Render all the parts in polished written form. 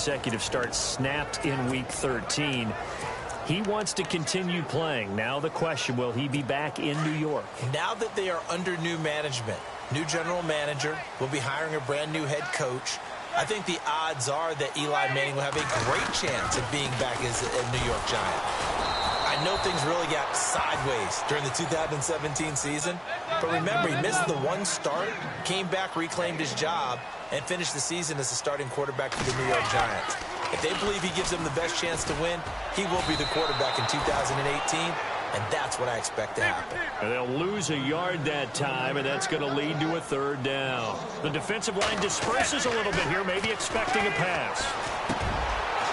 consecutive starts snapped in Week 13. He wants to continue playing. Now the question, will he be back in New York? Now that they are under new management, new general manager, will be hiring a brand new head coach, I think the odds are that Eli Manning will have a great chance of being back as a New York Giant. I know things really got sideways during the 2017 season, but remember, he missed the one start, came back, reclaimed his job, and finished the season as the starting quarterback for the New York Giants. If they believe he gives them the best chance to win, he will be the quarterback in 2018, and that's what I expect to happen. And they'll lose a yard that time, and that's going to lead to a third down. The defensive line disperses a little bit here, maybe expecting a pass.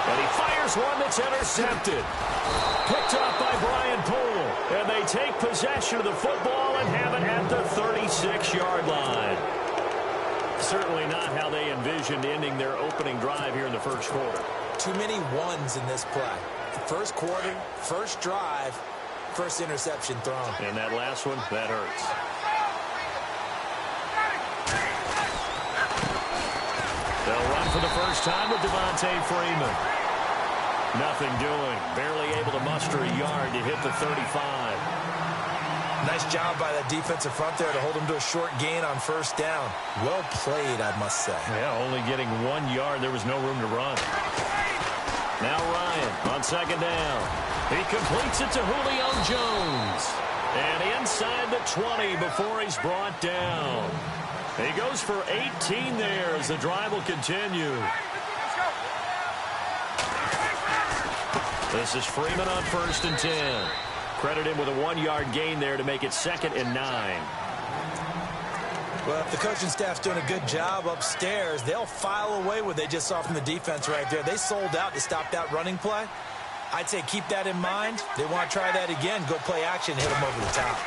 And he fires one that's intercepted. Picked up by Brian Poole. And they take possession of the football and have it at the 36-yard line. Certainly not how they envisioned ending their opening drive here in the first quarter. Too many ones in this play. First quarter, first drive, first interception thrown. And that last one, that hurts. They'll run for the first time with Devontae Freeman. Nothing doing. Barely able to muster a yard to hit the 35. Nice job by that defensive front there to hold him to a short gain on first down. Well played, I must say. Yeah, only getting 1 yard. There was no room to run. Now Ryan on second down. He completes it to Julio Jones. And inside the 20 before he's brought down. He goes for 18 there as the drive will continue. This is Freeman on 1st and 10. Credit him with a 1-yard gain there to make it 2nd and 9. Well, if the coaching staff's doing a good job upstairs, they'll file away what they just saw from the defense right there. They sold out to stop that running play. I'd say keep that in mind. They want to try that again. Go play action, hit them over the top.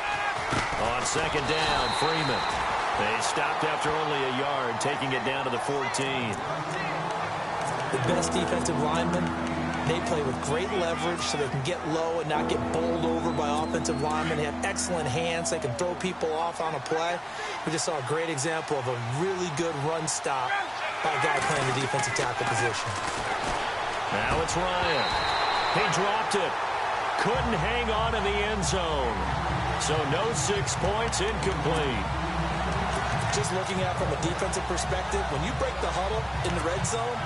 On second down, Freeman. They stopped after only a yard, taking it down to the 14. The best defensive linemen, they play with great leverage so they can get low and not get bowled over by offensive linemen. They have excellent hands. They can throw people off on a play. We just saw a great example of a really good run stop by a guy playing the defensive tackle position. Now it's Ryan. He dropped it. Couldn't hang on in the end zone. So no 6 points, incomplete. Just looking at it from a defensive perspective, when you break the huddle in the red zone,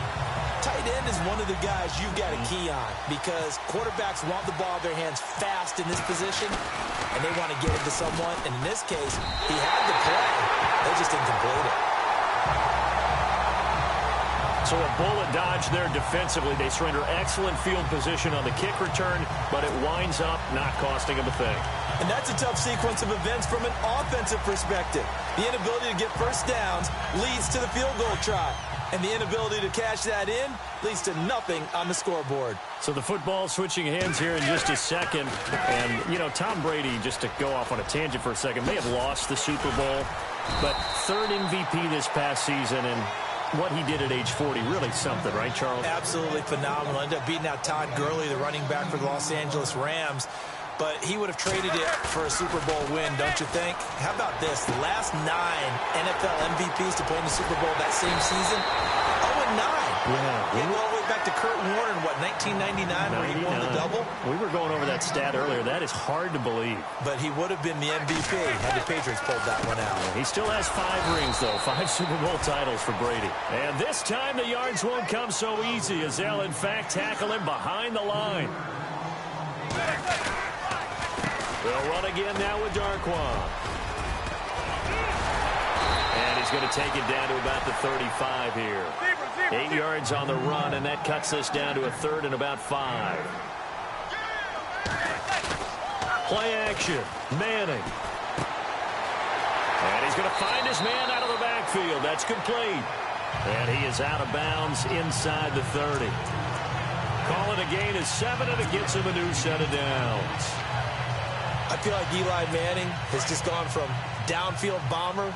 tight end is one of the guys you've got a key on because quarterbacks want the ball in their hands fast in this position, and they want to get it to someone. And in this case, he had the play. They just didn't complete it. So a bullet dodge there defensively. They surrender excellent field position on the kick return, but it winds up not costing them a thing. And that's a tough sequence of events from an offensive perspective. The inability to get first downs leads to the field goal try. And the inability to cash that in leads to nothing on the scoreboard. So the football switching hands here in just a second. And, you know, Tom Brady, just to go off on a tangent for a second, may have lost the Super Bowl, but 3rd MVP this past season, and what he did at age 40, really something, right, Charles? Absolutely phenomenal. Ended up beating out Todd Gurley, the running back for the Los Angeles Rams. But he would have traded it for a Super Bowl win, don't you think? How about this? The last 9 NFL MVPs to play in the Super Bowl that same season, 0-9. Yeah. He all the way back to Kurt Warner in, what, 1999 where he won the double? We were going over that stat earlier. That is hard to believe. But he would have been the MVP had the Patriots pulled that one out. He still has 5 rings, though. 5 Super Bowl titles for Brady. And this time the yards won't come so easy as they'll, in fact, tackle him behind the line. They'll run again now with Darquan. And he's going to take it down to about the 35 here. 8 yards on the run, and that cuts this down to a 3rd and about 5. Play action. Manning. And he's going to find his man out of the backfield. That's complete. And he is out of bounds inside the 30. Call it a gain of 7, and it gets him a new set of downs. I feel like Eli Manning has just gone from downfield bomber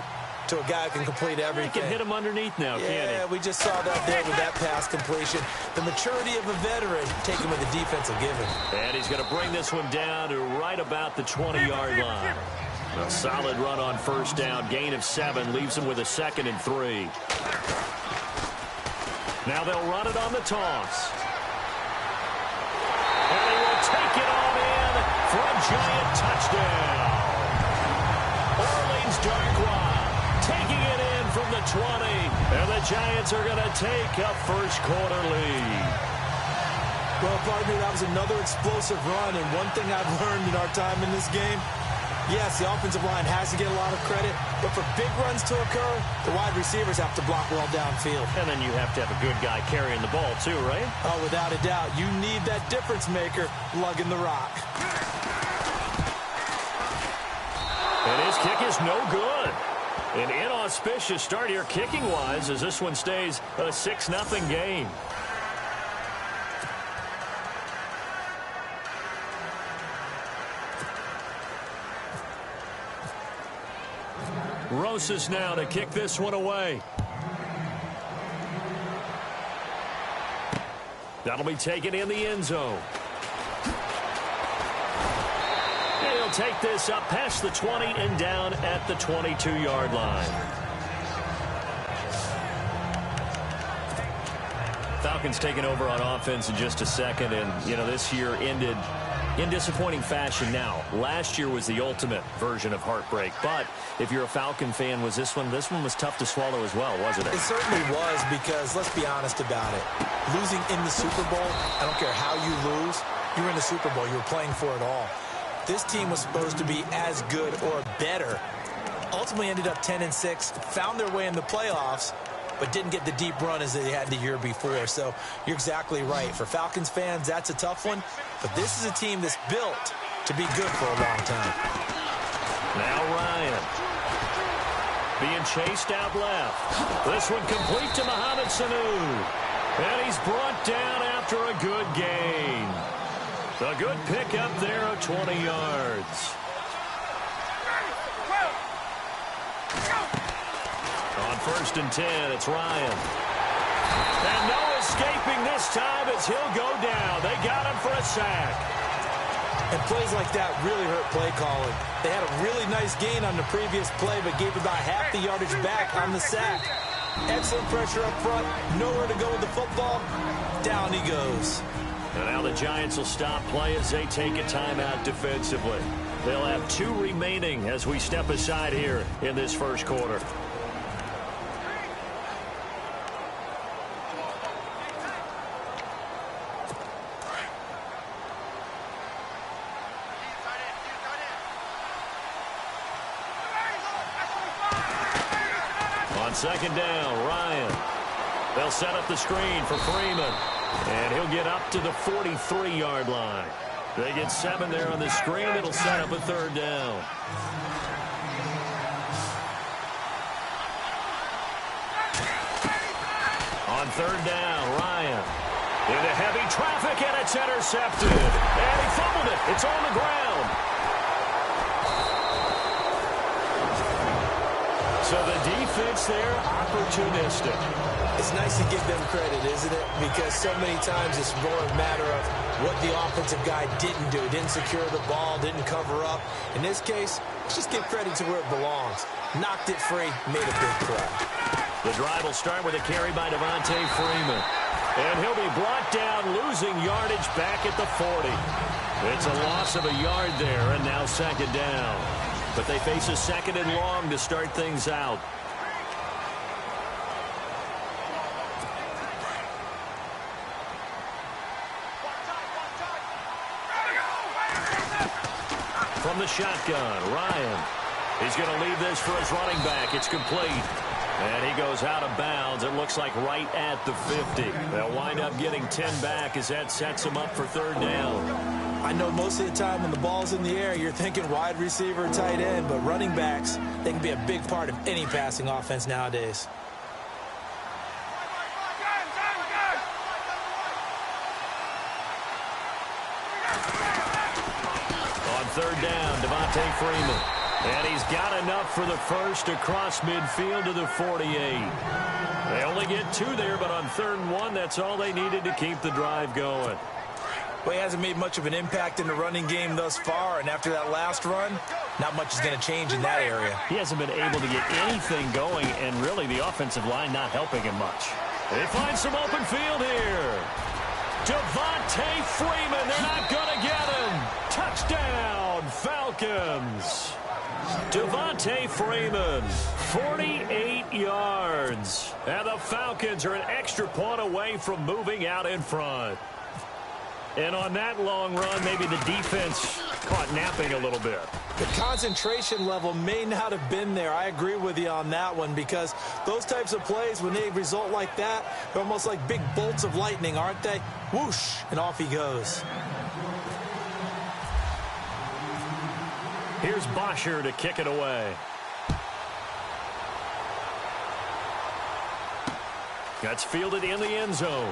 to a guy who can complete everything. He can hit him underneath now, can't he? Yeah, we just saw that there with that pass completion. The maturity of a veteran taken with the defensive given. And he's going to bring this one down to right about the 20-yard line. A solid run on first down. Gain of 7 leaves him with a 2nd and 3. Now they'll run it on the toss. And he will take it on in for a giant touchdown. Orleans Darkwa taking it in from the 20. And the Giants are going to take a first-quarter lead. Well, partner, that was another explosive run. And one thing I've learned in our time in this game, yes, the offensive line has to get a lot of credit, but for big runs to occur, the wide receivers have to block well downfield. And then you have to have a good guy carrying the ball too, right? Oh, without a doubt. You need that difference maker lugging the rock. And his kick is no good. An inauspicious start here kicking-wise as this one stays a 6-0 game. Rosas now to kick this one away. That'll be taken in the end zone. And he'll take this up past the 20 and down at the 22-yard line. Falcons taking over on offense in just a second, and, you know, this year ended in disappointing fashion. Now, last year was the ultimate version of heartbreak, but if you're a Falcon fan, was this one was tough to swallow as well, wasn't it? It certainly was, because let's be honest about it. Losing in the Super Bowl, I don't care how you lose, you're in the Super Bowl, you were playing for it all. This team was supposed to be as good or better. Ultimately ended up 10-6, found their way in the playoffs, but didn't get the deep run as they had the year before. So you're exactly right. For Falcons fans, that's a tough one. But this is a team that's built to be good for a long time. Now Ryan being chased out left. This one complete to Mohamed Sanu. And he's brought down after a good gain. A good pickup there of 20 yards. On 1st and 10, it's Ryan. And no escaping this time as he'll go down. They got him for a sack. And plays like that really hurt play calling. They had a really nice gain on the previous play, but gave about half the yardage back on the sack. Excellent pressure up front. Nowhere to go with the football. Down he goes. And now the Giants will stop play as they take a timeout defensively. They'll have 2 remaining as we step aside here in this first quarter. On 2nd down, Ryan. They'll set up the screen for Freeman. And he'll get up to the 43-yard line. They get 7 there on the screen. It'll set up a 3rd down. On 3rd down, Ryan. Into heavy traffic, and it's intercepted. And he fumbled it. It's on the ground. So the defense there, opportunistic. It's nice to give them credit, isn't it? Because so many times it's more a matter of what the offensive guy didn't do. Didn't secure the ball, didn't cover up. In this case, let's just give credit to where it belongs. Knocked it free, made a big play. The drive will start with a carry by Devontae Freeman. And he'll be brought down, losing yardage back at the 40. It's a loss of a yard there, and now 2nd down. But they face a 2nd and long to start things out. From the shotgun, Ryan. He's going to leave this for his running back. It's complete. And he goes out of bounds. It looks like right at the 50. They'll wind up getting 10 back as that sets him up for 3rd down. I know most of the time when the ball's in the air, you're thinking wide receiver, tight end, but running backs, they can be a big part of any passing offense nowadays. On 3rd down, Devontae Freeman. And he's got enough for the first across midfield to the 48. They only get 2 there, but on 3rd and 1, that's all they needed to keep the drive going. Well, he hasn't made much of an impact in the running game thus far, and after that last run, not much is going to change in that area. He hasn't been able to get anything going, and really the offensive line not helping him much. They find some open field here. Devontae Freeman, they're not going to get him. Touchdown, Falcons. Devontae Freeman, 48 yards. And the Falcons are an extra point away from moving out in front. And on that long run, maybe the defense caught napping a little bit. The concentration level may not have been there. I agree with you on that one, because those types of plays, when they result like that, they're almost like big bolts of lightning, aren't they? Whoosh, and off he goes. Here's Bosher to kick it away. That's fielded in the end zone.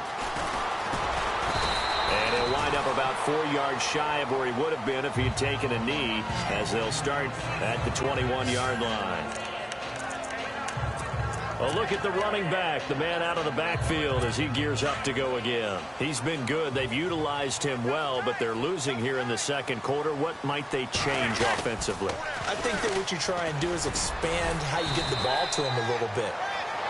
And he'll wind up about 4 yards shy of where he would have been if he had taken a knee, as they'll start at the 21-yard line. A look at the running back, the man out of the backfield as he gears up to go again. He's been good. They've utilized him well, but they're losing here in the second quarter. What might they change offensively? I think that what you try and do is expand how you get the ball to him a little bit.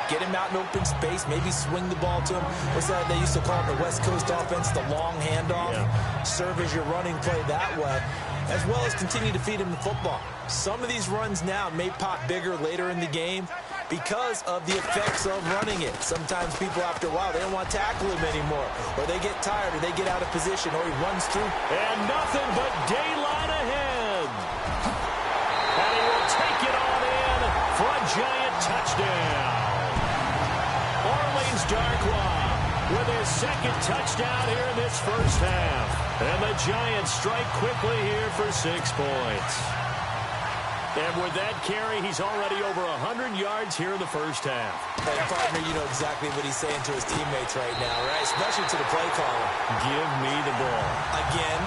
Get him out in open space, maybe swing the ball to him. What's that they used to call it in the West Coast offense, the long handoff? Yeah. Serve as your running play that way, as well as continue to feed him the football. Some of these runs now may pop bigger later in the game because of the effects of running it. Sometimes people, after a while, they don't want to tackle him anymore, or they get tired, or they get out of position, or he runs through. And nothing but daylight ahead. And he will take it on in for a giant touchdown. Darkwa with his second touchdown here in this first half. And the Giants strike quickly here for 6 points. And with that carry, he's already over 100 yards here in the first half. Hey, partner, you know exactly what he's saying to his teammates right now, right? Especially to the play caller. Give me the ball. Again,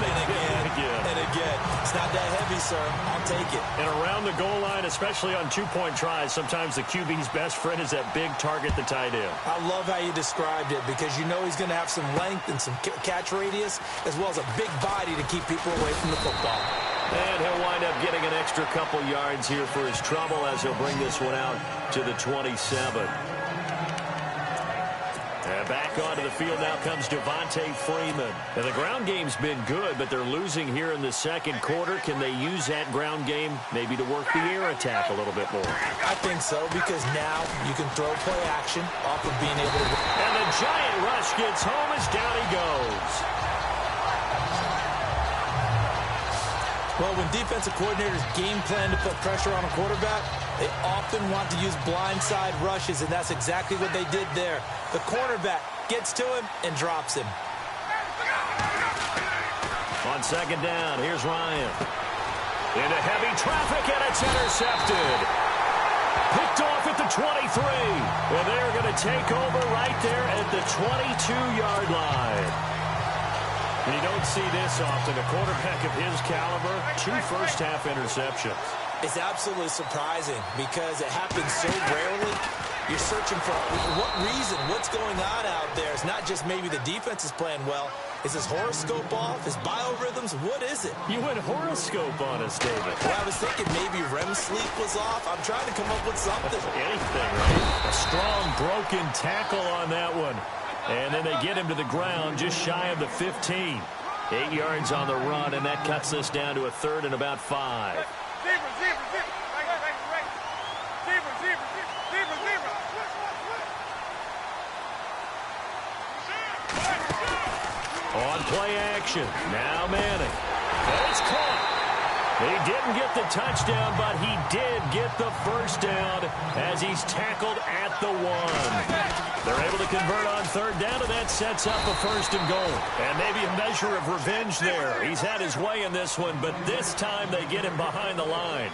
and again, and again. It's not that heavy, sir. I'll take it. And around the goal line, especially on two-point tries, sometimes the QB's best friend is that big target, the tight end. I love how you described it, because you know he's going to have some length and some catch radius, as well as a big body to keep people away from the football. And he'll wind up getting an extra couple yards here for his trouble as he'll bring this one out to the 27. And back onto the field now comes Devontae Freeman. And the ground game's been good, but they're losing here in the second quarter. Can they use that ground game maybe to work the air attack a little bit more? I think so, because now you can throw play action off of being able to... And the giant rush gets home as down he goes. Well, when defensive coordinators game plan to put pressure on a quarterback, they often want to use blindside rushes, and that's exactly what they did there. The cornerback gets to him and drops him. On second down, here's Ryan. Into heavy traffic, and it's intercepted. Picked off at the 23. And they're going to take over right there at the 22-yard line. And you don't see this often. A quarterback of his caliber, 2 first-half interceptions. It's absolutely surprising because it happens so rarely. You're searching for what reason, what's going on out there. It's not just maybe the defense is playing well. Is his horoscope off? His biorhythms? What is it? You went horoscope on us, David. Well, I was thinking maybe REM sleep was off. I'm trying to come up with something. Anything, right? A strong broken tackle on that one. And then they get him to the ground just shy of the 15. 8 yards on the run, and that cuts us down to a third and about 5. On play action, now Manning. And it's caught. He didn't get the touchdown, but he did get the first down as he's tackled at the 1. They're able to convert on third down, and that sets up a first and goal. And maybe a measure of revenge there. He's had his way in this one, but this time they get him behind the line.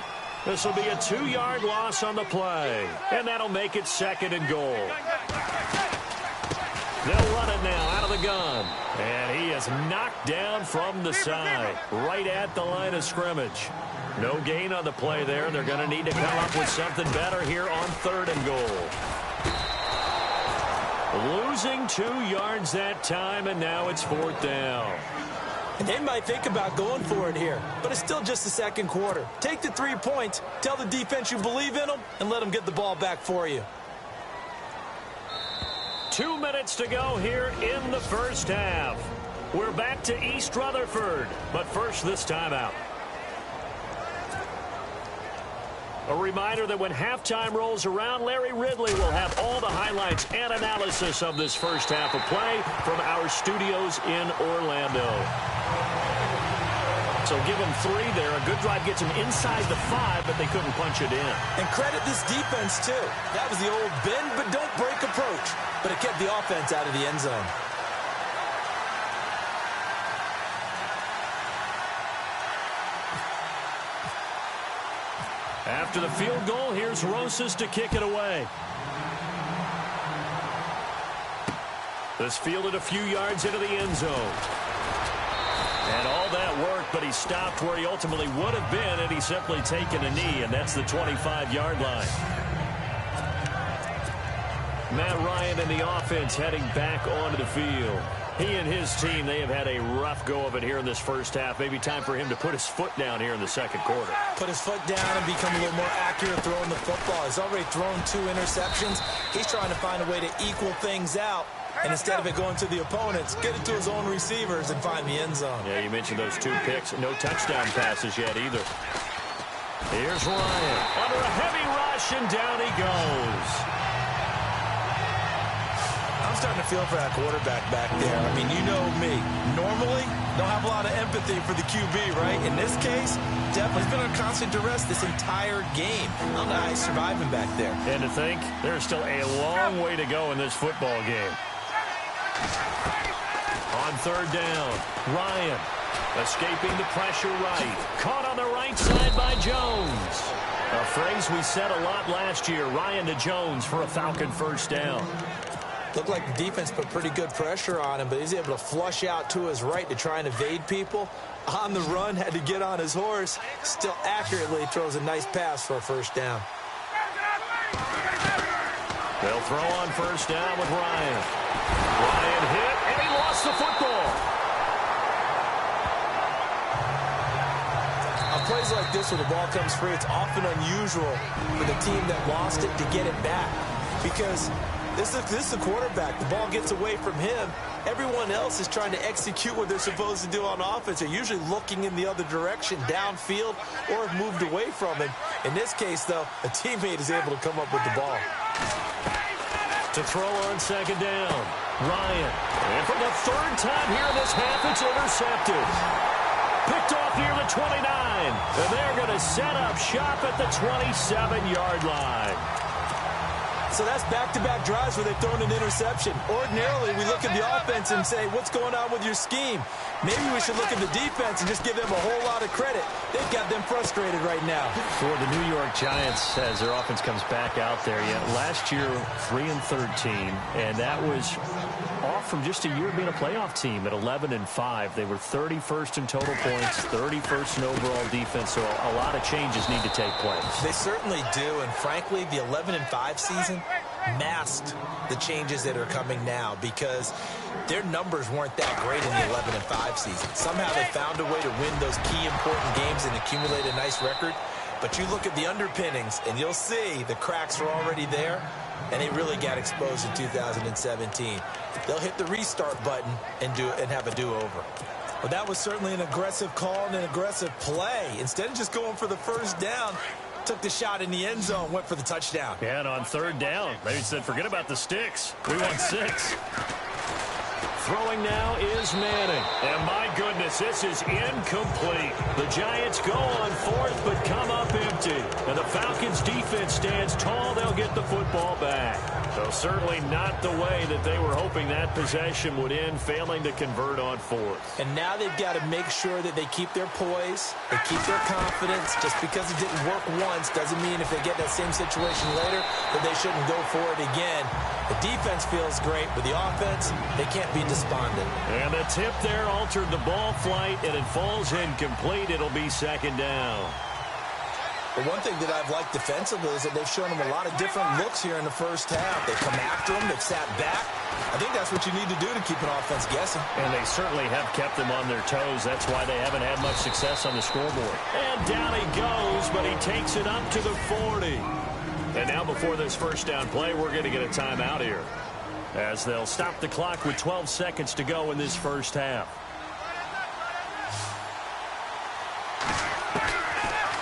This will be a 2-yard loss on the play, and that'll make it second and goal. They'll run it now out of the gun. And he is knocked down from the side, right at the line of scrimmage. No gain on the play there. They're going to need to come up with something better here on third and goal. Losing 2 yards that time, and now it's fourth down. And they might think about going for it here, but it's still just the second quarter. Take the 3 points, tell the defense you believe in them, and let them get the ball back for you. 2 minutes to go here in the first half. We're back to East Rutherford, but first this timeout. A reminder that when halftime rolls around, Larry Ridley will have all the highlights and analysis of this first half of play from our studios in Orlando. So give them 3 there. A good drive gets them inside the 5, but they couldn't punch it in. And credit this defense, too. That was the old bend but don't break approach, but it kept the offense out of the end zone. After the field goal, here's Rosas to kick it away. This fielded a few yards into the end zone. And all that worked, but he stopped where he ultimately would have been had he simply taken a knee, and that's the 25-yard line. Matt Ryan and the offense heading back onto the field. He and his team, they have had a rough go of it here in this first half. Maybe time for him to put his foot down here in the second quarter. Put his foot down and become a little more accurate throwing the football. He's already thrown 2 interceptions. He's trying to find a way to equal things out. And instead of it going to the opponents, get it to his own receivers and find the end zone. Yeah, you mentioned those 2 picks. No touchdown passes yet either. Here's Ryan under a heavy rush, and down he goes. I'm starting to feel for that quarterback back there. I mean, you know me. Normally, don't have a lot of empathy for the QB, right? In this case, definitely he's been under constant duress this entire game. I don't know how he's surviving back there. And to think, there's still a long way to go in this football game. On third down, Ryan escaping the pressure right. Caught on the right side by Jones. A phrase we said a lot last year, Ryan to Jones for a Falcon first down. Looked like the defense put pretty good pressure on him, but he's able to flush out to his right to try and evade people. On the run, had to get on his horse. Still accurately throws a nice pass for a first down. They'll throw on first down with Ryan. Ryan hit, and he lost the football. On plays like this where the ball comes free, it's often unusual for the team that lost it to get it back. Because this is the quarterback. The ball gets away from him. Everyone else is trying to execute what they're supposed to do on offense. They're usually looking in the other direction, downfield, or have moved away from him. In this case, though, a teammate is able to come up with the ball. To throw on second down, Ryan. And for the 3rd time here in this half, it's intercepted. Picked off near the 29. And they're going to set up shop at the 27-yard line. So that's back-to-back drives where they've thrown an interception. Ordinarily, we look at the offense and say, what's going on with your scheme? Maybe we should look at the defense and just give them a whole lot of credit. They've got them frustrated right now. For the New York Giants, as their offense comes back out there, last year 3-13, and that was off from just a year being a playoff team at 11-5. They were 31st in total points, 31st in overall defense, so a lot of changes need to take place. They certainly do, and frankly, the 11-5 season masked the changes that are coming now because their numbers weren't that great in the 11-5 season. Somehow they found a way to win those key important games and accumulate a nice record. But you look at the underpinnings, and you'll see the cracks are already there, and they really got exposed in 2017. They'll hit the restart button and have a do-over. Well, that was certainly an aggressive call and an aggressive play. Instead of just going for the first down, took the shot in the end zone, went for the touchdown. Yeah, and on third down, they said, forget about the sticks. We want 6. Throwing now is Manning. And my goodness, this is incomplete. The Giants go on 4th, but come up empty. And the Falcons defense stands tall. They'll get the football back. So certainly not the way that they were hoping that possession would end, failing to convert on 4th. And now they've got to make sure that they keep their poise, they keep their confidence. Just because it didn't work once doesn't mean if they get that same situation later that they shouldn't go for it again. The defense feels great, but the offense, they can't be despondent. And the tip there altered the ball flight, and it falls incomplete. It'll be second down. But one thing that I've liked defensively is that they've shown them a lot of different looks here in the first half. They've come after them. They've sat back. I think that's what you need to do to keep an offense guessing. And they certainly have kept them on their toes. That's why they haven't had much success on the scoreboard. And down he goes, but he takes it up to the 40. And now before this first down play, we're going to get a timeout here. as they'll stop the clock with 12 seconds to go in this first half.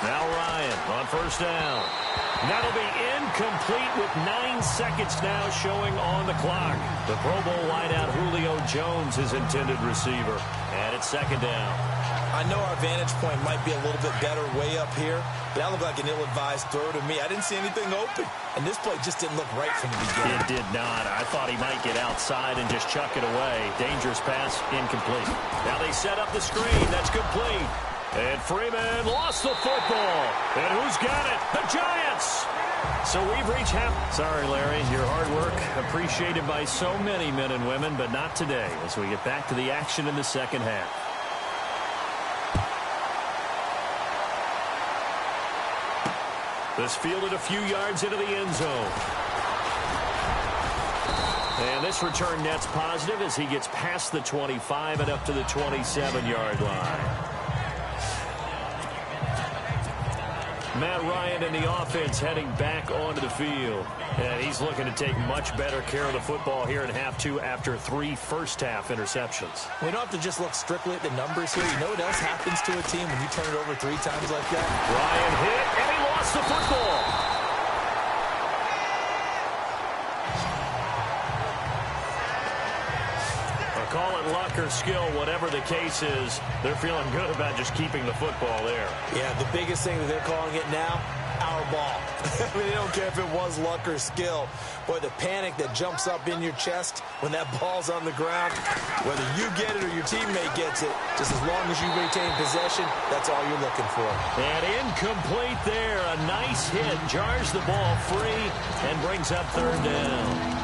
Now Ryan on first down. That'll be incomplete with 9 seconds now showing on the clock. The Pro Bowl wideout Julio Jones, his intended receiver. And it's second down. I know our vantage point might be a little bit better way up here, but that looked like an ill-advised throw to me. I didn't see anything open, and this play just didn't look right from the beginning. It did not. I thought he might get outside and just chuck it away. Dangerous pass, incomplete. Now they set up the screen. That's complete. And Freeman lost the football. And who's got it? The Giants! So we've reached half. Sorry, Larry, your hard work appreciated by so many men and women, but not today as we get back to the action in the second half. This fielded a few yards into the end zone. And this return net's positive as he gets past the 25 and up to the 27-yard line. Matt Ryan and the offense heading back onto the field. And he's looking to take much better care of the football here in half two after 3 first-half interceptions. We don't have to just look strictly at the numbers here. You know what else happens to a team when you turn it over 3 times like that? Ryan hit, and he lost the football. Call it luck or skill, whatever the case is, they're feeling good about just keeping the football there. Yeah, the biggest thing that they're calling it now, our ball. I mean, they don't care if it was luck or skill. Boy, the panic that jumps up in your chest when that ball's on the ground, whether you get it or your teammate gets it, just as long as you retain possession, that's all you're looking for. And incomplete there. A nice hit, jars the ball free, and brings up third down.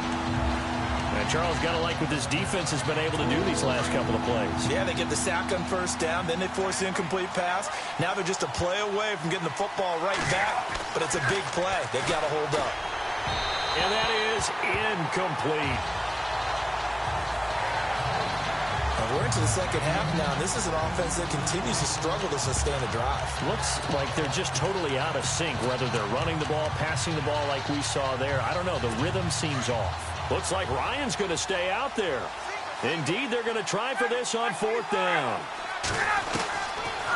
And Charles, got to like what this defense has been able to do these last couple of plays. Yeah, they get the sack on first down, then they force the incomplete pass. Now they're just a play away from getting the football right back, but it's a big play. They've got to hold up. And that is incomplete. We're into the second half now, and this is an offense that continues to struggle to sustain a drive. Looks like they're just totally out of sync, whether they're running the ball, passing the ball like we saw there. I don't know. The rhythm seems off. Looks like Ryan's going to stay out there. Indeed, they're going to try for this on fourth down.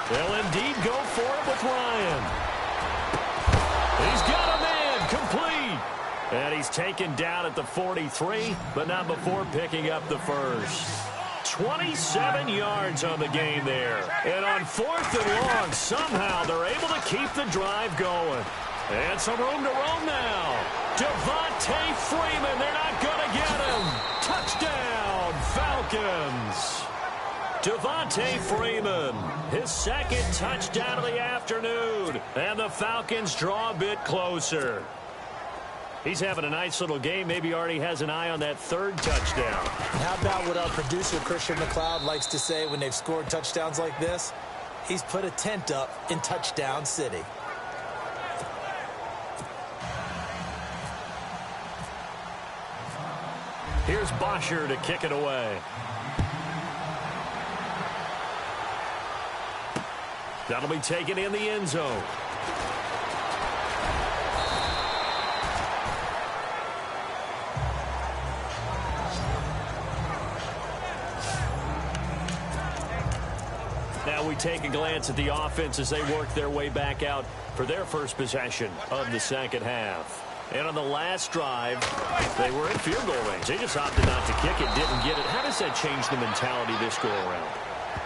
They'll indeed go for it with Ryan. He's got a man, complete. And he's taken down at the 43, but not before picking up the first. 27 yards on the game there. And on fourth and long, somehow they're able to keep the drive going. And some room to roam now. Devontae Freeman, they're not going to get him. Touchdown, Falcons. Devontae Freeman, his second touchdown of the afternoon. And the Falcons draw a bit closer. He's having a nice little game. Maybe already has an eye on that third touchdown. How about what our producer, Christian McLeod, likes to say when they've scored touchdowns like this? He's put a tent up in Touchdown City. Here's Bosher to kick it away. That'll be taken in the end zone. Now we take a glance at the offense as they work their way back out for their first possession of the second half. And on the last drive, they were in field goal range. They just opted not to kick it, didn't get it. How does that change the mentality this go around?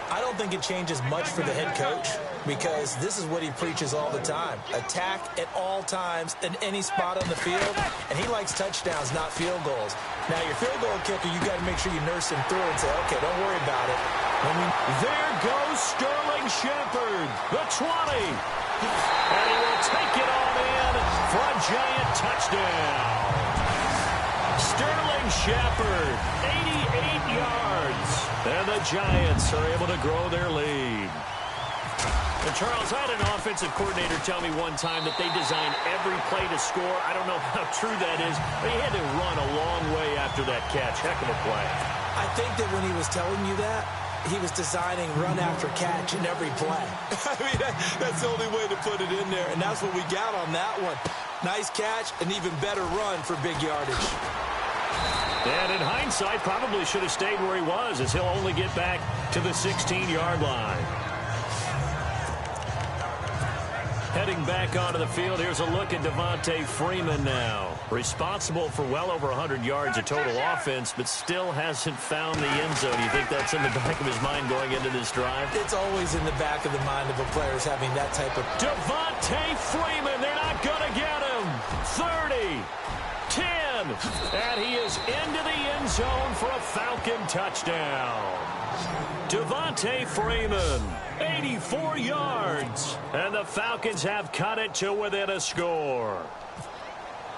I don't think it changes much for the head coach because this is what he preaches all the time. Attack at all times in any spot on the field, and he likes touchdowns, not field goals. Now, your field goal kicker, you got to make sure you nurse him through and say, okay, don't worry about it. There goes Sterling Shepard, the 20. And he will take it on in for a giant touchdown. Sterling Shepard, 88 yards. And the Giants are able to grow their lead. And Charles, I had an offensive coordinator tell me one time that they design every play to score. I don't know how true that is, but he had to run a long way after that catch. Heck of a play. I think that when he was telling you that, he was designing run after catch in every play. I mean, that's the only way to put it in there, and that's what we got on that one. Nice catch, an even better run for big yardage. And in hindsight, probably should have stayed where he was, as he'll only get back to the 16-yard line. Heading back onto the field, here's a look at Devontae Freeman now. Responsible for well over 100 yards of total offense, but still hasn't found the end zone. You think that's in the back of his mind going into this drive? It's always in the back of the mind of a player is having that type of... Devontae Freeman, they're not going to get him. 30, 10, and he is into the end zone for a Falcon touchdown. Devontae Freeman, 84 yards, and the Falcons have cut it to within a score.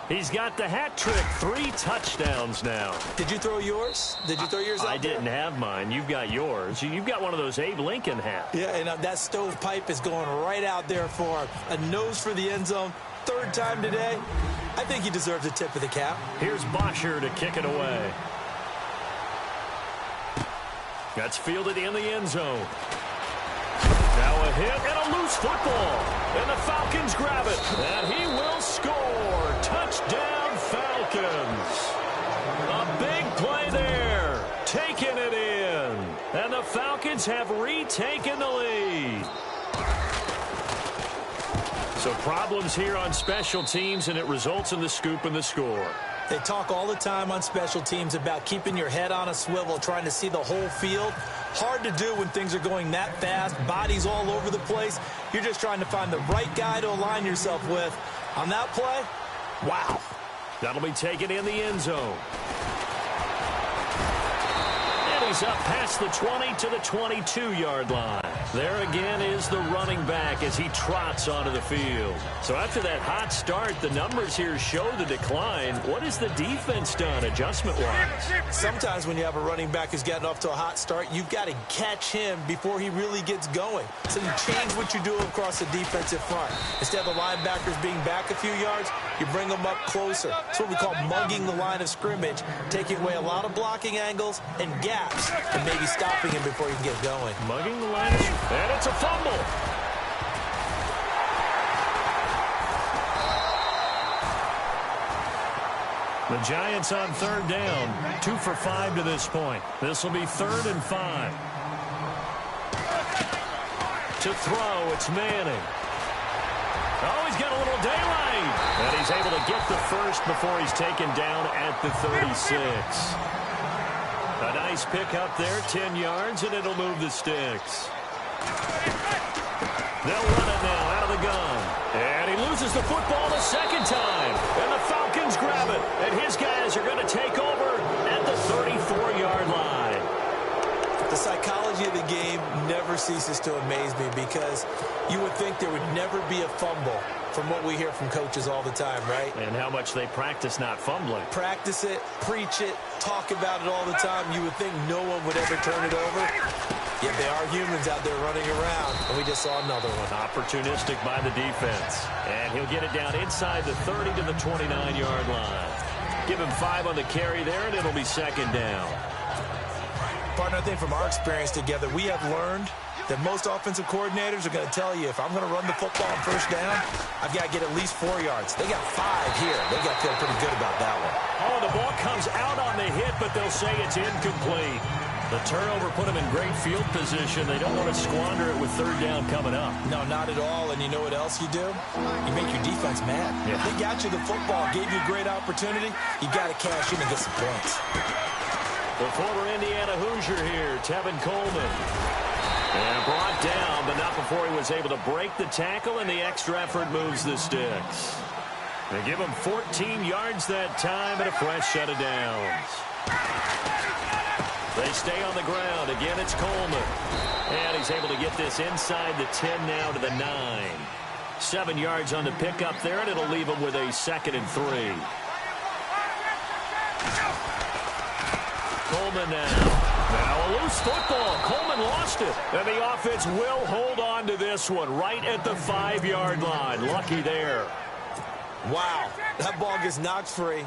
He's got the hat trick, 3 touchdowns now. Did you throw yours? Did you throw yours out I didn't have mine. You've got yours. You've got one of those Abe Lincoln hats. Yeah, and that stovepipe is going right out there for a nose for the end zone. 3rd time today. I think he deserves a tip of the cap. Here's Bosher to kick it away. That's fielded in the end zone. Now a hit and a loose football. And the Falcons grab it. And he will score. Touchdown, Falcons. A big play there. Taking it in. And the Falcons have retaken the lead. So problems here on special teams, and it results in the scoop and the score. They talk all the time on special teams about keeping your head on a swivel, trying to see the whole field. Hard to do when things are going that fast, bodies all over the place. You're just trying to find the right guy to align yourself with. On that play, wow. That'll be taken in the end zone. And he's up past the 20 to the 22-yard line. There again is the running back as he trots onto the field. So after that hot start, the numbers here show the decline. What has the defense done adjustment-wise? Sometimes when you have a running back who's gotten off to a hot start, you've got to catch him before he really gets going. So you change what you do across the defensive front. Instead of the linebackers being back a few yards, you bring them up closer. It's what we call mugging the line of scrimmage, taking away a lot of blocking angles and gaps and maybe stopping him before he can get going. Mugging the line of scrimmage. And it's a fumble. The Giants on 3rd down. 2 for 5 to this point. This will be 3rd and 5. To throw, it's Manning. Oh, he's got a little daylight. And he's able to get the first before he's taken down at the 36. A nice pick up there, 10 yards, and it'll move the sticks. They'll run it now out of the gun. And he loses the football the second time. And the Falcons grab it. And his guys are going to take over at the 34-yard line. The psychology of the game never ceases to amaze me because you would think there would never be a fumble from what we hear from coaches all the time, right? And how much they practice not fumbling. Practice it, preach it, talk about it all the time. You would think no one would ever turn it over. Yet they are humans out there running around, and we just saw another one. Opportunistic by the defense. And he'll get it down inside the 30 to the 29-yard line. Give him 5 on the carry there, and it'll be 2nd down. Partner, I think from our experience together, we have learned that most offensive coordinators are going to tell you, if I'm going to run the football on 1st down, I've got to get at least 4 yards. They got 5 here. They got to feel pretty good about that one. Oh, the ball comes out on the hit, but they'll say it's incomplete. The turnover put them in great field position. They don't want to squander it with 3rd down coming up. No, not at all. And you know what else you do? You make your defense mad. Yeah. They got you the football, gave you a great opportunity. You got to cash in and get some points. The former Indiana Hoosier here, Tevin Coleman. And brought down, but not before he was able to break the tackle, and the extra effort moves the sticks. They give him 14 yards that time and a fresh set of downs. They stay on the ground. Again, it's Coleman. And he's able to get this inside the 10 now to the 9. 7 yards on the pickup there, and it'll leave him with a 2nd and 3. Coleman now. Now a loose football. Coleman lost it. And the offense will hold on to this one right at the 5-yard line. Lucky there. Wow. That ball gets knocked free,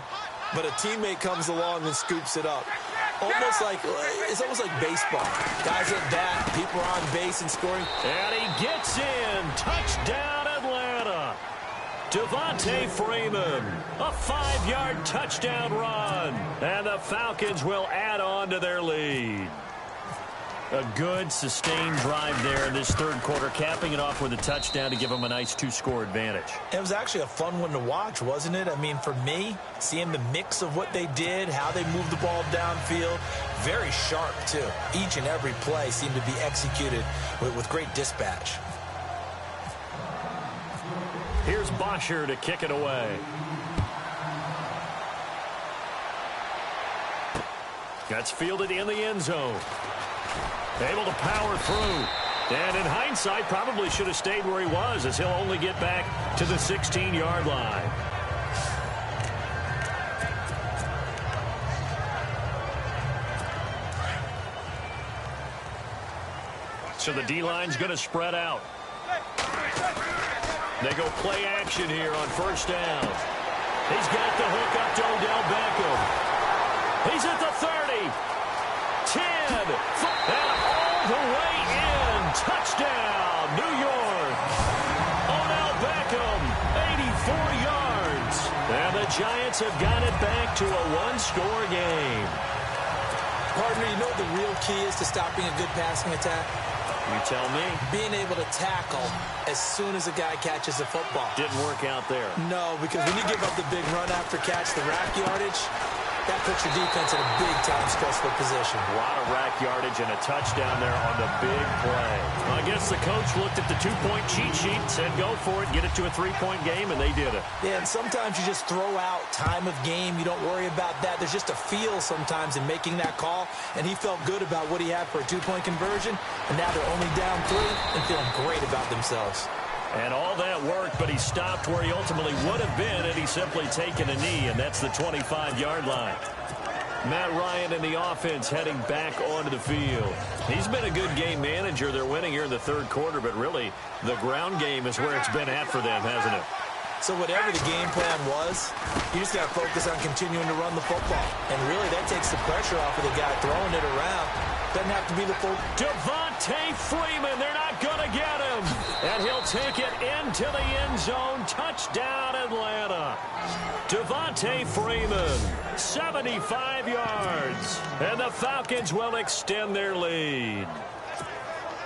but a teammate comes along and scoops it up. It's almost like baseball. Guys at bat, people are on base and scoring. And he gets in. Touchdown, Atlanta. Devontae Freeman, a 5-yard touchdown run. And the Falcons will add on to their lead. A good, sustained drive there in this third quarter, capping it off with a touchdown to give them a nice 2-score advantage. It was actually a fun one to watch, wasn't it? I mean, for me, seeing the mix of what they did, how they moved the ball downfield, very sharp, too. Each and every play seemed to be executed with great dispatch. Here's Bosher to kick it away. That's fielded in the end zone. Able to power through. And in hindsight, probably should have stayed where he was, as he'll only get back to the 16-yard line. So the D-line's going to spread out. They go play action here on first down. He's got the hook up to Odell Beckham. He's at the 30. 10. And all the way in. Touchdown, New York. Odell Beckham, 84 yards. And the Giants have got it back to a one-score game. Partner, you know what the real key is to stopping a good passing attack? You tell me. Being able to tackle as soon as a guy catches the football. Didn't work out there. No, because when you give up the big run after catch, the rack yardage, that puts your defense in a big-time stressful position. A lot of rack yardage and a touchdown there on the big play. Well, I guess the coach looked at the two-point cheat sheet and said, go for it, get it to a three-point game, and they did it. Yeah, and sometimes you just throw out time of game. You don't worry about that. There's just a feel sometimes in making that call, and he felt good about what he had for a two-point conversion, and now they're only down 3 and feeling great about themselves. And all that worked, but he stopped where he ultimately would have been had he simply taken a knee, and that's the 25-yard line. Matt Ryan and the offense heading back onto the field. He's been a good game manager. They're winning here in the third quarter, but really the ground game is where it's been at for them, hasn't it? So whatever the game plan was, you just got to focus on continuing to run the football. And really, that takes the pressure off of the guy throwing it around. Doesn't have to be the full. Devontae Freeman, they're not going to get him. And he'll take it into the end zone. Touchdown, Atlanta. Devontae Freeman, 75 yards. And the Falcons will extend their lead.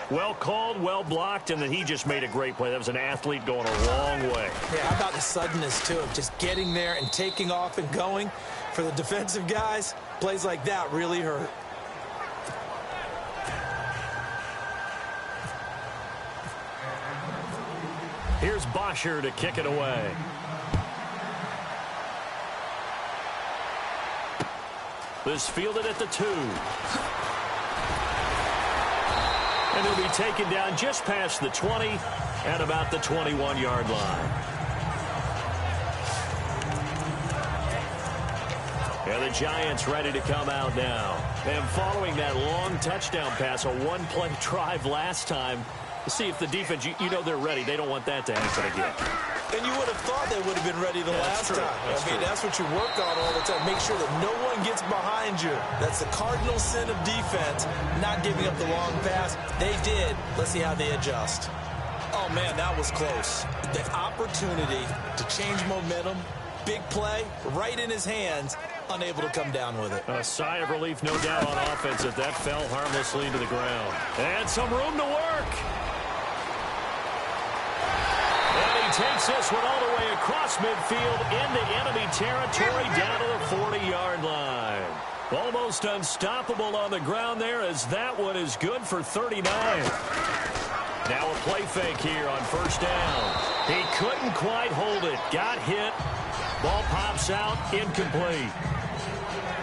Well called, well blocked, and then he just made a great play. That was an athlete going a long way. Yeah, how about the suddenness, too, of just getting there and taking off and going? For the defensive guys, plays like that really hurt. Here's Bosher to kick it away. This fielded at the 2. And he'll be taken down just past the 20 at about the 21-yard line. And the Giants ready to come out now. And following that long touchdown pass, a one-play drive last time, to see if the defense, you know they're ready. They don't want that to happen again. And you would have thought they would have been ready the last time. I mean, that's what you work on all the time. Make sure that no one gets behind you. That's the cardinal sin of defense, not giving up the long pass. They did. Let's see how they adjust. Oh, man, that was close. The opportunity to change momentum, big play, right in his hands, unable to come down with it. A sigh of relief, no doubt, on offense if that fell harmlessly to the ground. And some room to work. And he takes this one all the way across midfield into enemy territory down to the 40-yard line. Almost unstoppable on the ground there, as that one is good for 39. Now a play fake here on first down. He couldn't quite hold it. Got hit. Ball pops out. Incomplete.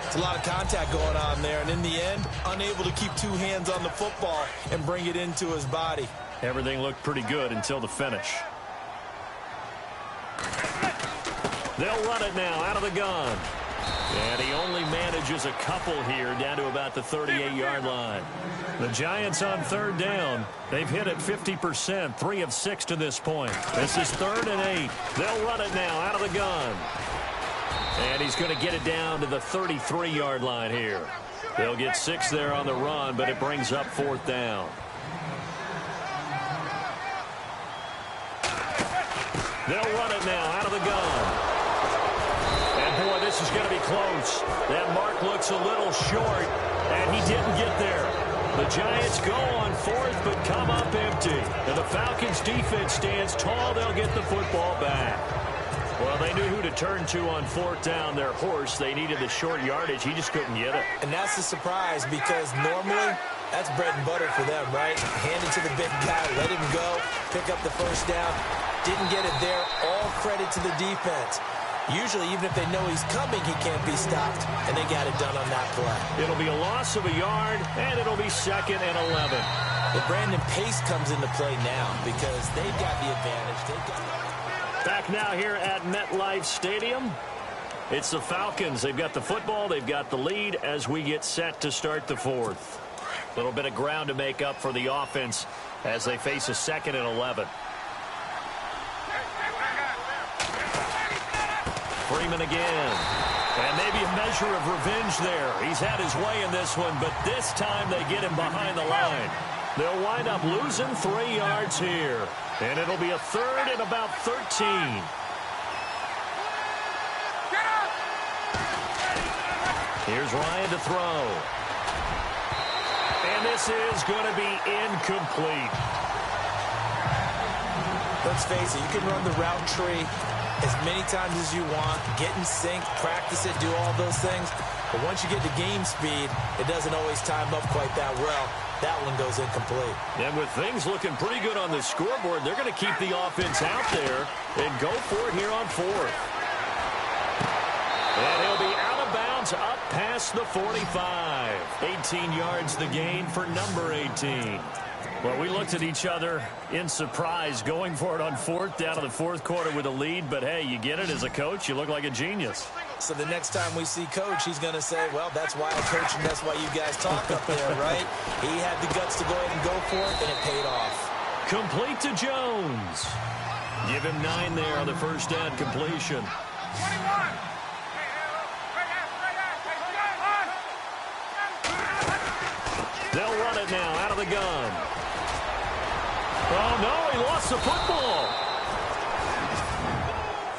It's a lot of contact going on there, and in the end, unable to keep two hands on the football and bring it into his body. Everything looked pretty good until the finish. They'll run it now out of the gun. And he only manages a couple here down to about the 38-yard line. The Giants on third down. They've hit it 50%, 3 of 6 to this point. This is 3rd and 8. They'll run it now out of the gun. And he's going to get it down to the 33-yard line here. They'll get 6 there on the run, but it brings up 4th down. They'll run it now out of the gun. And, boy, this is going to be close. That mark looks a little short, and he didn't get there. The Giants go on fourth, but come up empty. And the Falcons' defense stands tall. They'll get the football back. Well, they knew who to turn to on fourth down. Their horse, they needed the short yardage. He just couldn't get it. And that's the surprise because normally that's bread and butter for them, right? Hand it to the big guy, let him go, pick up the first down. Didn't get it there. All credit to the defense. Usually, even if they know he's coming, he can't be stopped. And they got it done on that play. It'll be a loss of a yard, and it'll be 2nd and 11. But Brandon Pace comes into play now because they've got the advantage. Back now here at MetLife Stadium. It's the Falcons. They've got the football. They've got the lead as we get set to start the fourth. A little bit of ground to make up for the offense as they face a 2nd and 11. Freeman again. And maybe a measure of revenge there. He's had his way in this one, but this time they get him behind the line. They'll wind up losing 3 yards here. And it'll be a 3rd and about 13. Here's Ryan to throw. And this is going to be incomplete. Let's face it, you can run the route tree as many times as you want, get in sync, practice it, do all those things. But once you get to game speed, it doesn't always time up quite that well. That one goes incomplete. And with things looking pretty good on the scoreboard, they're going to keep the offense out there and go for it here on fourth. And he'll be out of bounds up past the 45. 18 yards the gain for number 18. Well, we looked at each other in surprise going for it on fourth down in the fourth quarter with a lead. But, hey, you get it as a coach. You look like a genius. So the next time we see Coach, he's going to say, well, that's why I coach and that's why you guys talk up there, right? He had the guts to go ahead and go for it, and it paid off. Complete to Jones. Give him 9 there on the first down completion. 21. They'll run it now out of the gun. Oh, no, he lost the football.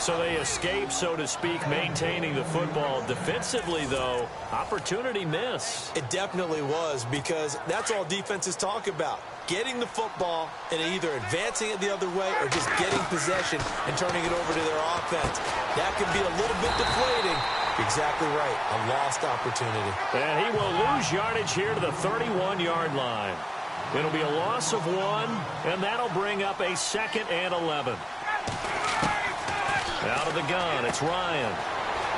So they escape, so to speak, maintaining the football. Defensively, though, opportunity miss. It definitely was because that's all defenses talk about. Getting the football and either advancing it the other way or just getting possession and turning it over to their offense. That can be a little bit deflating. Exactly right. A lost opportunity. And he will lose yardage here to the 31-yard line. It'll be a loss of 1, and that'll bring up a 2nd and 11. Out of the gun, it's Ryan.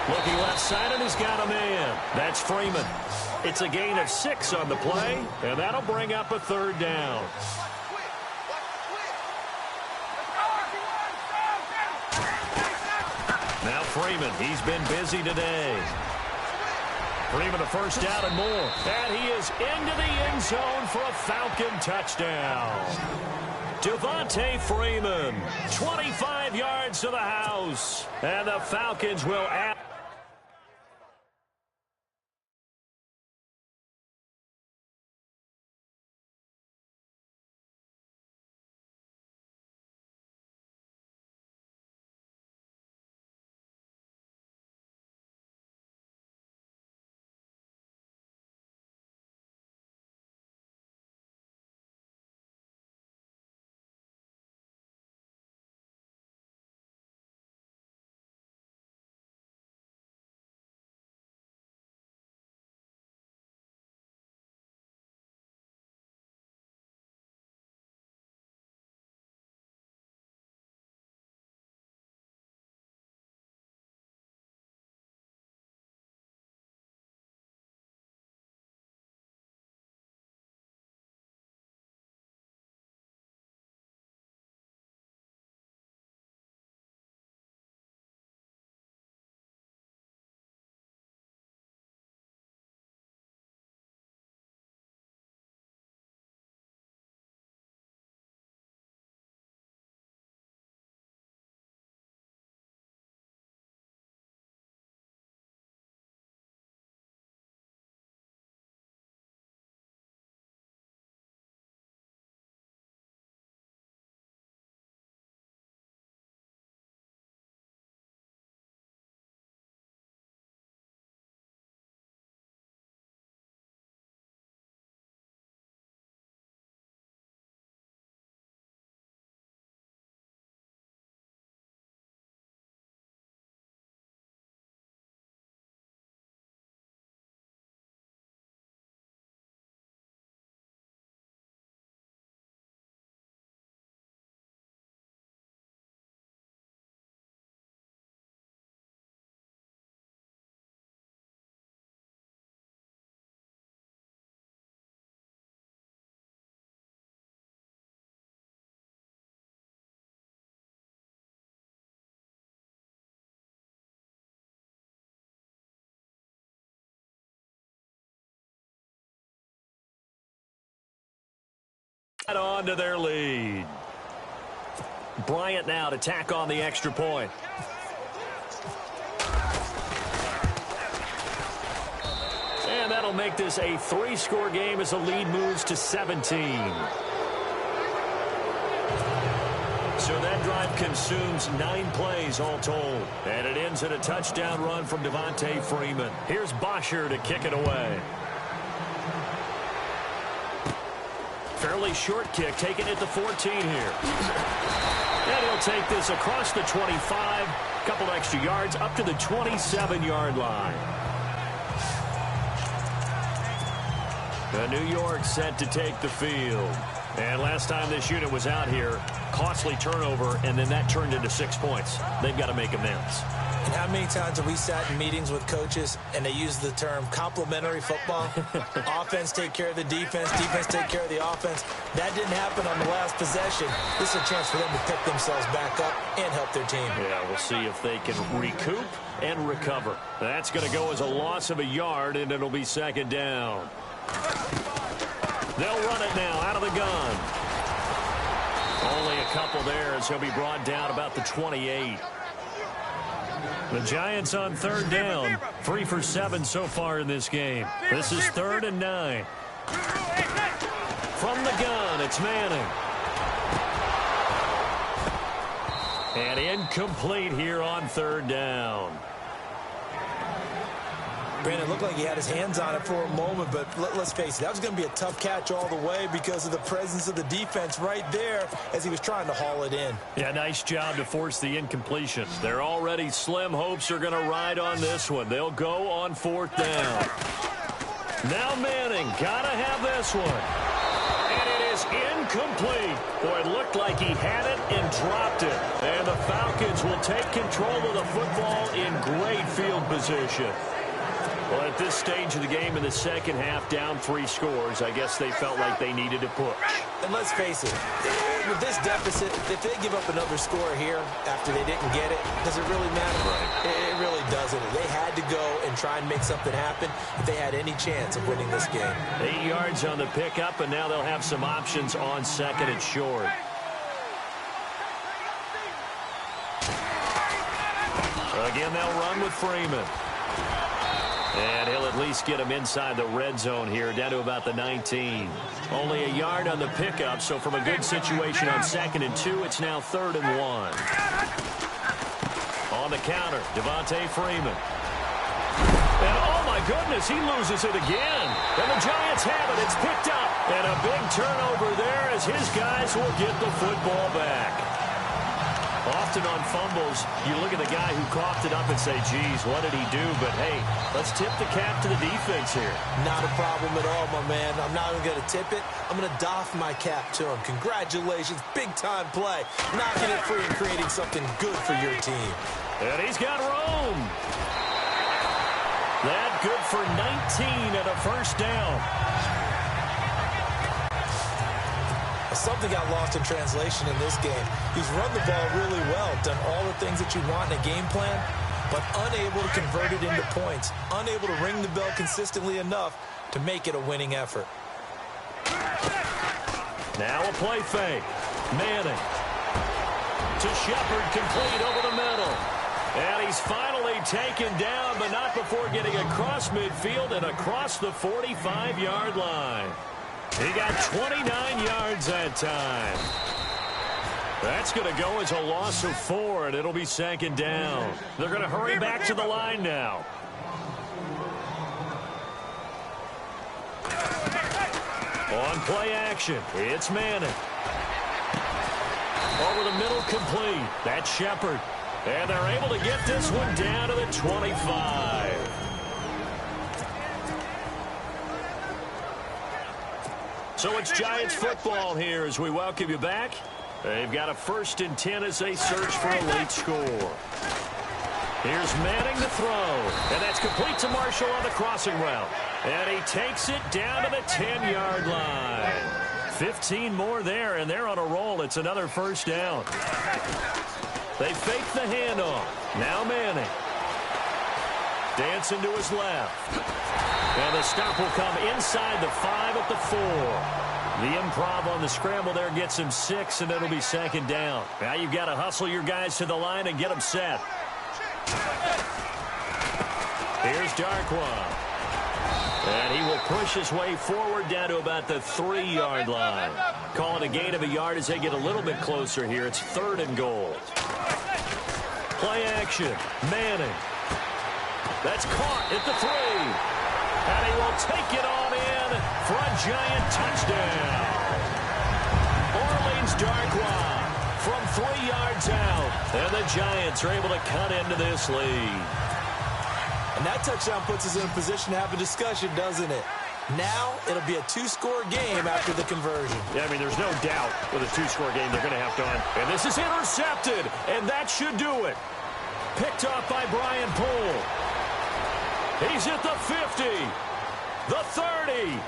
Looking left side, and he's got a man. That's Freeman. It's a gain of 6 on the play, and that'll bring up a 3rd down. Now Freeman, he's been busy today. Freeman a first down and more. And he is into the end zone for a Falcon touchdown. Devontae Freeman, 25 yards to the house. And the Falcons will add. add on to their lead. Bryant now to tack on the extra point. And that'll make this a 3-score game as the lead moves to 17. So that drive consumes 9 plays all told. And it ends in a touchdown run from Devontae Freeman. Here's Bosher to kick it away. Fairly short kick, taking it to 14 here. And he'll take this across the 25, couple extra yards, up to the 27-yard line. The New York set to take the field. And last time this unit was out here, costly turnover, and then that turned into 6 points. They've got to make amends. And how many times have we sat in meetings with coaches and they use the term complementary football? Offense take care of the defense, defense take care of the offense. That didn't happen on the last possession. This is a chance for them to pick themselves back up and help their team. Yeah, we'll see if they can recoup and recover. That's going to go as a loss of a yard, and it'll be second down. They'll run it now out of the gun. Only a couple there as he'll be brought down about the 28. The Giants on third down. 3 for 7 so far in this game. This is 3rd and 9. From the gun, it's Manning. And incomplete here on 3rd down. Brandon, it looked like he had his hands on it for a moment, but let's face it, that was going to be a tough catch all the way because of the presence of the defense right there as he was trying to haul it in. Yeah, nice job to force the incompletion. Their already slim hopes are going to ride on this one. They'll go on 4th down. Now Manning, got to have this one. And it is incomplete. Boy, it looked like he had it and dropped it. And the Falcons will take control of the football in great field position. Well, at this stage of the game in the second half, down 3 scores, I guess they felt like they needed to push. And let's face it, with this deficit, if they give up another score here after they didn't get it, does it really matter? Right. It really doesn't. They had to go and try and make something happen if they had any chance of winning this game. 8 yards on the pickup, and now they'll have some options on 2nd and short. Again, they'll run with Freeman. And he'll at least get him inside the red zone here, down to about the 19. Only a yard on the pickup, so from a good situation on 2nd and 2, it's now 3rd and 1. On the counter, Devontae Freeman. And oh my goodness, he loses it again. And the Giants have it. It's picked up. And a big turnover there as his guys will get the football back. Often on fumbles, you look at the guy who coughed it up and say, geez, what did he do? But, hey, let's tip the cap to the defense here. Not a problem at all, my man. I'm not even going to tip it. I'm going to doff my cap to him. Congratulations. Big-time play. Knocking it free and creating something good for your team. And he's got room. That good for 19 and a first down. Something got lost in translation in this game. He's run the ball really well, done all the things that you want in a game plan, but unable to convert it into points, unable to ring the bell consistently enough to make it a winning effort. Now a play fake. Manning to Shepard, complete over the middle. And he's finally taken down, but not before getting across midfield and across the 45-yard line. He got 29 yards that time. That's going to go as a loss of 4, and it'll be 2nd down. They're going to hurry back to the line now. On play action, it's Manning. Over the middle, complete. That's Shepard. And they're able to get this one down to the 25. So it's Giants football here as we welcome you back. They've got a 1st and 10 as they search for a late score. Here's Manning to throw. And that's complete to Marshall on the crossing route. And he takes it down to the 10-yard line. 15 more there, and they're on a roll. It's another first down. They fake the handoff. Now Manning. Dancing to his left. And the stop will come inside the 5 at the 4. The improv on the scramble there gets him 6, and it'll be second down. Now you've got to hustle your guys to the line and get them set. Here's Darkwa. And he will push his way forward down to about the 3-yard line. Call it a gain of a yard as they get a little bit closer here. It's 3rd and goal. Play action. Manning. That's caught at the 3. And he will take it on in for a giant touchdown. Orleans Darkwa from 3 yards out. And the Giants are able to cut into this lead. And that touchdown puts us in a position to have a discussion, doesn't it? Now it'll be a 2-score game after the conversion. Yeah, I mean, there's no doubt with a 2-score game they're going to have done. And this is intercepted, and that should do it. Picked off by Brian Poole. He's at the 50, the 30,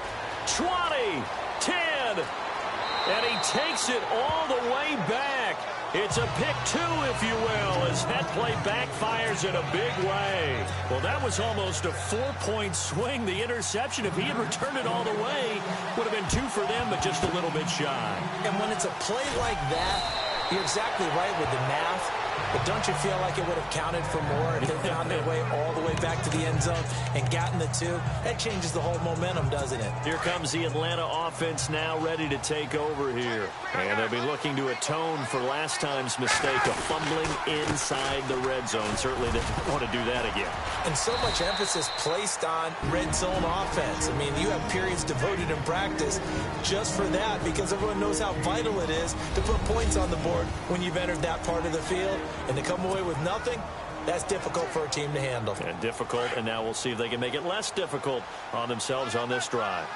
20, 10, and he takes it all the way back. It's a pick 2, if you will, as that play backfires in a big way. Well, that was almost a 4-point swing. The interception, if he had returned it all the way, would have been 2 for them, but just a little bit shy. And when it's a play like that, you're exactly right with the math. But don't you feel like it would have counted for more if they found their way all the way back to the end zone and gotten the 2? That changes the whole momentum, doesn't it? Here comes the Atlanta offense now ready to take over here. And they'll be looking to atone for last time's mistake of fumbling inside the red zone. Certainly they don't want to do that again. And so much emphasis placed on red zone offense. I mean, you have periods devoted in practice just for that because everyone knows how vital it is to put points on the board when you've entered that part of the field. And to come away with nothing, that's difficult for a team to handle. And difficult, and now we'll see if they can make it less difficult on themselves on this drive.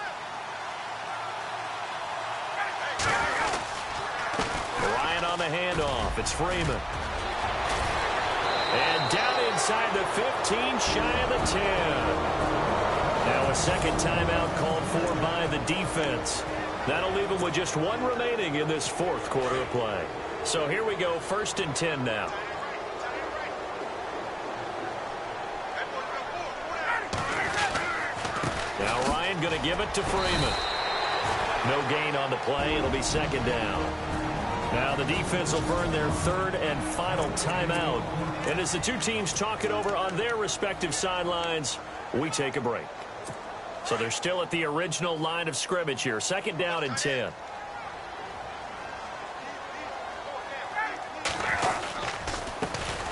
Ryan on the handoff. It's Freeman. And down inside the 15, shy of the 10. Now a second timeout called for by the defense. That'll leave them with just 1 remaining in this 4th quarter of play. So here we go, 1st and 10 now. Now Ryan going to give it to Freeman. No gain on the play. It'll be 2nd down. Now the defense will burn their 3rd and final timeout. And as the two teams talk it over on their respective sidelines, we take a break. So they're still at the original line of scrimmage here. 2nd down and 10.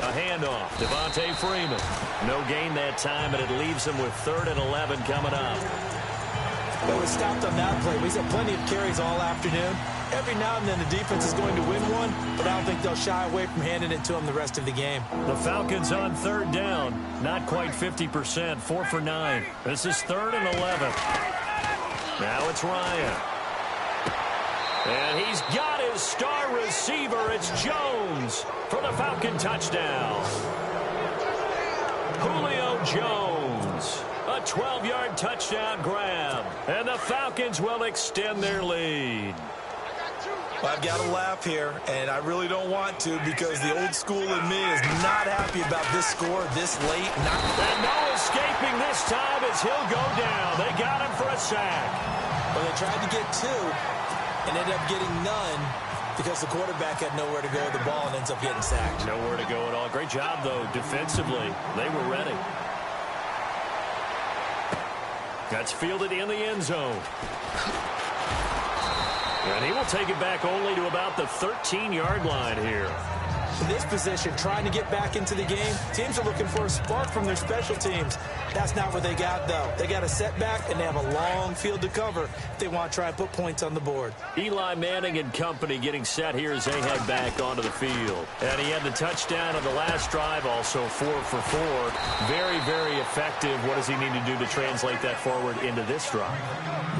A handoff. Devontae Freeman. No gain that time, and it leaves him with 3rd and 11 coming up. Well, we stopped on that play. He's had plenty of carries all afternoon. Every now and then the defense is going to win one, but I don't think they'll shy away from handing it to him the rest of the game. The Falcons on 3rd down. Not quite 50%. 4 for 9. This is 3rd and 11. Now it's Ryan. And he's got his star receiver. It's Jones for the Falcon touchdown. Julio Jones. A 12-yard touchdown grab. And the Falcons will extend their lead. Well, I've got to laugh here, and I really don't want to because the old school in me is not happy about this score this late. And no escaping this time as he'll go down. They got him for a sack. Well, they tried to get 2 and ended up getting none because the quarterback had nowhere to go with the ball and ends up getting sacked. Nowhere to go at all. Great job, though, defensively. They were ready. That's fielded in the end zone. And he will take it back only to about the 13-yard line here. In this position, trying to get back into the game, teams are looking for a spark from their special teams. That's not what they got, though. They got a setback, and they have a long field to cover if they want to try and put points on the board. Eli Manning and company getting set here as they head back onto the field. And he had the touchdown on the last drive, also 4 for 4. Very, very effective. What does he need to do to translate that forward into this drive?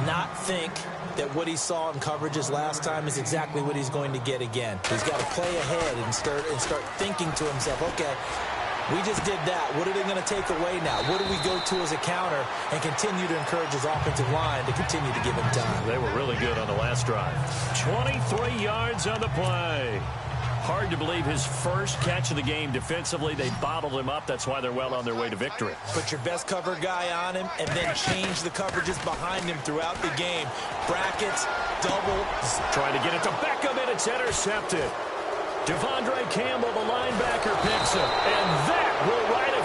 Not think that what he saw in coverages last time is exactly what he's going to get again. He's got to play ahead and start thinking to himself, okay, we just did that. What are they going to take away now? What do we go to as a counter and continue to encourage his offensive line to continue to give him time? They were really good on the last drive. 23 yards on the play. hard to believe his first catch of the game defensively. They bottled him up. That's why they're well on their way to victory. Put your best cover guy on him and then change the coverages behind him throughout the game. Brackets, doubles. Trying to get it to Beckham, and it's intercepted. Devondre Campbell, the linebacker, picks him. And that will write a